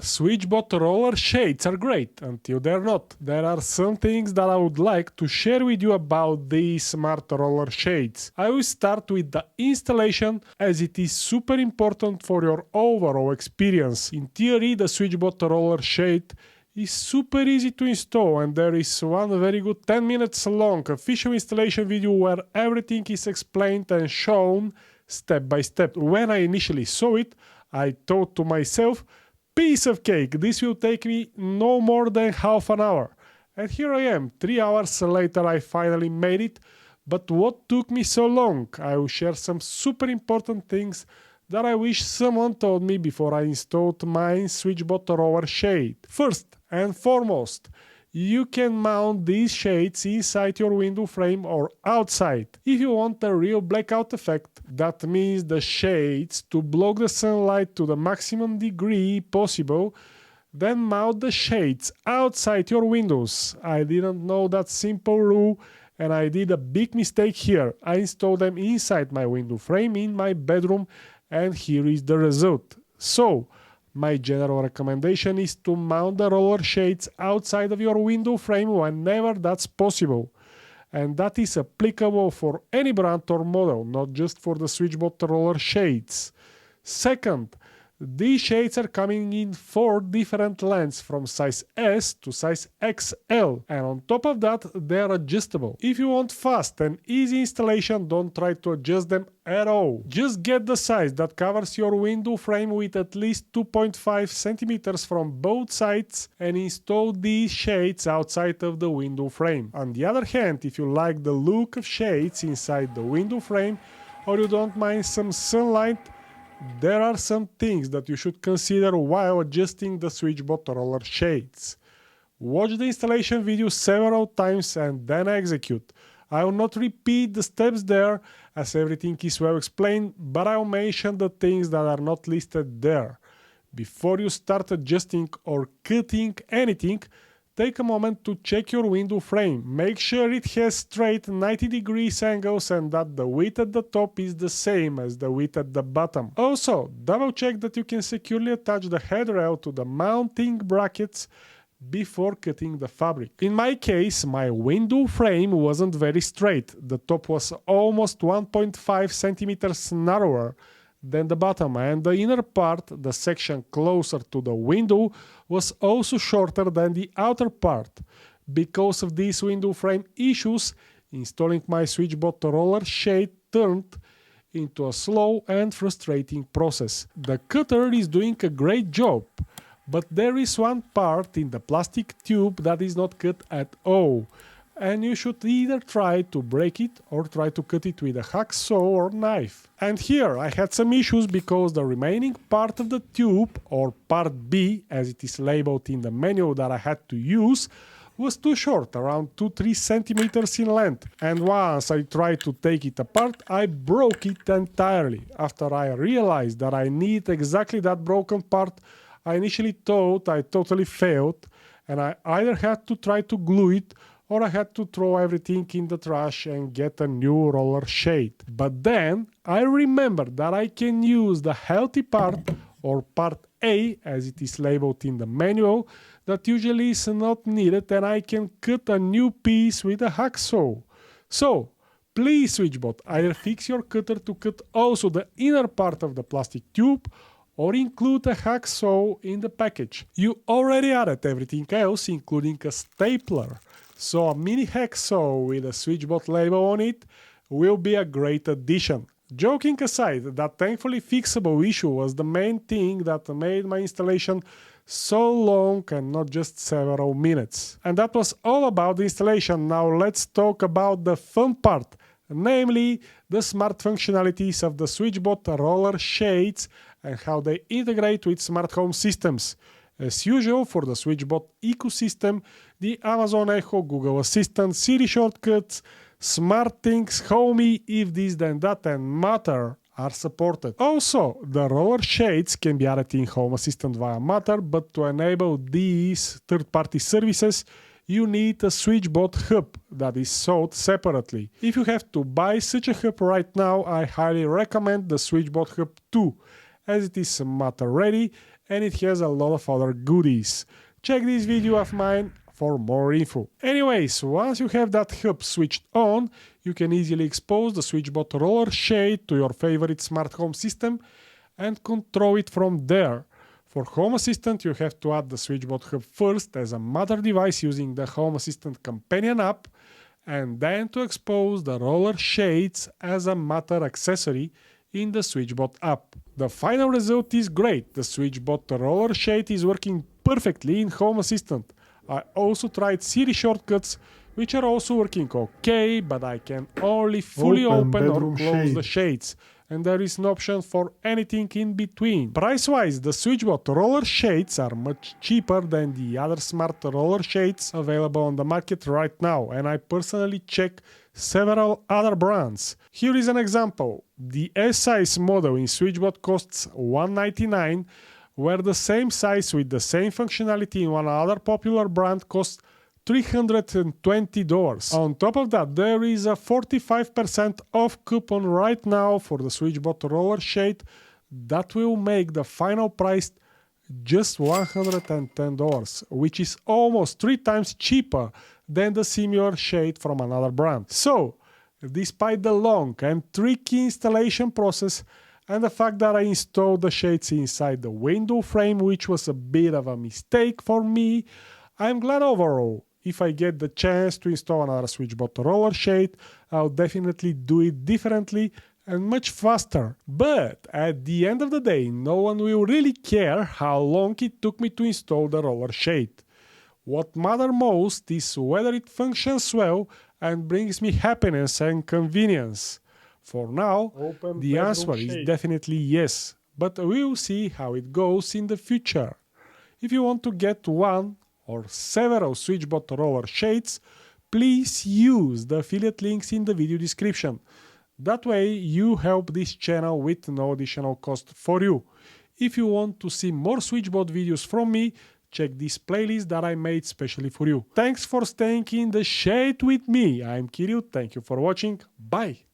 SwitchBot Roller Shades are great until they're not. There are some things that I would like to share with you about these smart roller shades. I will start with the installation, as it is super important for your overall experience. In theory, the SwitchBot Roller Shade is super easy to install, and there is one very good 10 minutes long official installation video where everything is explained and shown step by step. When I initially saw it, I thought to myself, piece of cake, this will take me no more than half an hour. And here I am, 3 hours later I finally made it. But what took me so long? I will share some super important things that I wish someone told me before I installed my SwitchBot Roller Shade. First and foremost, you can mount these shades inside your window frame or outside. If you want a real blackout effect, that means the shades to block the sunlight to the maximum degree possible, then mount the shades outside your windows. I didn't know that simple rule, and I did a big mistake here. I installed them inside my window frame in my bedroom, and here is the result. So, my general recommendation is to mount the roller shades outside of your window frame whenever that's possible. And that is applicable for any brand or model, not just for the SwitchBot Roller Shades. Second, these shades are coming in 4 different lengths from size S to size XL, and on top of that they are adjustable. If you want fast and easy installation, don't try to adjust them at all. Just get the size that covers your window frame with at least 2.5 centimeters from both sides and install these shades outside of the window frame. On the other hand, if you like the look of shades inside the window frame or you don't mind some sunlight, there are some things that you should consider while adjusting the SwitchBot Roller Shades. Watch the installation video several times and then execute. I will not repeat the steps there as everything is well explained, but I will mention the things that are not listed there. Before you start adjusting or cutting anything, take a moment to check your window frame. Make sure it has straight 90 degrees angles and that the width at the top is the same as the width at the bottom. Also, double check that you can securely attach the headrail to the mounting brackets before cutting the fabric. In my case, my window frame wasn't very straight. The top was almost 1.5 centimeters narrower than the bottom, and the inner part, the section closer to the window, was also shorter than the outer part. Because of these window frame issues, installing my SwitchBot Roller Shade turned into a slow and frustrating process. The cutter is doing a great job, but there is one part in the plastic tube that is not cut at all, and you should either try to break it or try to cut it with a hacksaw or knife. And here I had some issues because the remaining part of the tube, or part B as it is labeled in the manual that I had to use, was too short, around 2-3 centimeters in length, and once I tried to take it apart, I broke it entirely. After I realized that I need exactly that broken part, I initially thought I totally failed, and I either had to try to glue it or I had to throw everything in the trash and get a new roller shade. But then I remembered that I can use the healthy part, or part A as it is labeled in the manual, that usually is not needed, and I can cut a new piece with a hacksaw. So please, SwitchBot, either fix your cutter to cut also the inner part of the plastic tube or include a hacksaw in the package. You already added everything else, including a stapler. So a mini hacksaw with a SwitchBot label on it will be a great addition. Joking aside, that thankfully fixable issue was the main thing that made my installation so long and not just several minutes. And that was all about the installation. Now let's talk about the fun part, namely the smart functionalities of the SwitchBot Roller Shades and how they integrate with smart home systems. As usual, for the SwitchBot ecosystem, the Amazon Echo, Google Assistant, Siri shortcuts, SmartThings, Homey, if this then that, and Matter are supported. Also, the roller shades can be added in Home Assistant via Matter, but to enable these third-party services, you need a SwitchBot hub that is sold separately. If you have to buy such a hub right now, I highly recommend the SwitchBot Hub 2, as it is Matter ready and it has a lot of other goodies. Check this video of mine for more info. Anyways, once you have that hub switched on, you can easily expose the SwitchBot Roller Shade to your favorite smart home system and control it from there. For Home Assistant, you have to add the SwitchBot Hub first as a mother device using the Home Assistant companion app, and then to expose the roller shades as a Matter accessory in the SwitchBot app. The final result is great. The SwitchBot Roller Shade is working perfectly in Home Assistant. I also tried Siri shortcuts, which are also working okay, but I can only fully open or close the shades, and there is no option for anything in between. Price-wise, the SwitchBot Roller Shades are much cheaper than the other smart roller shades available on the market right now, and I personally check several other brands. Here is an example. The S-size model in SwitchBot costs $199, where the same size with the same functionality in one other popular brand costs $320. On top of that, there is a 45% off coupon right now for the SwitchBot Roller Shade that will make the final price just $110, which is almost 3 times cheaper than the similar shade from another brand. So, despite the long and tricky installation process and the fact that I installed the shades inside the window frame, which was a bit of a mistake for me, I'm glad overall. If I get the chance to install another SwitchBot Roller Shade, I'll definitely do it differently and much faster. But at the end of the day, no one will really care how long it took me to install the roller shade. What matters most is whether it functions well and brings me happiness and convenience. For now, the answer is definitely yes, but we'll see how it goes in the future. If you want to get one or several SwitchBot Roller Shades, please use the affiliate links in the video description. That way you help this channel with no additional cost for you. If you want to see more SwitchBot videos from me, check this playlist that I made specially for you. Thanks for staying in the shade with me. I'm Kirill, thank you for watching, bye!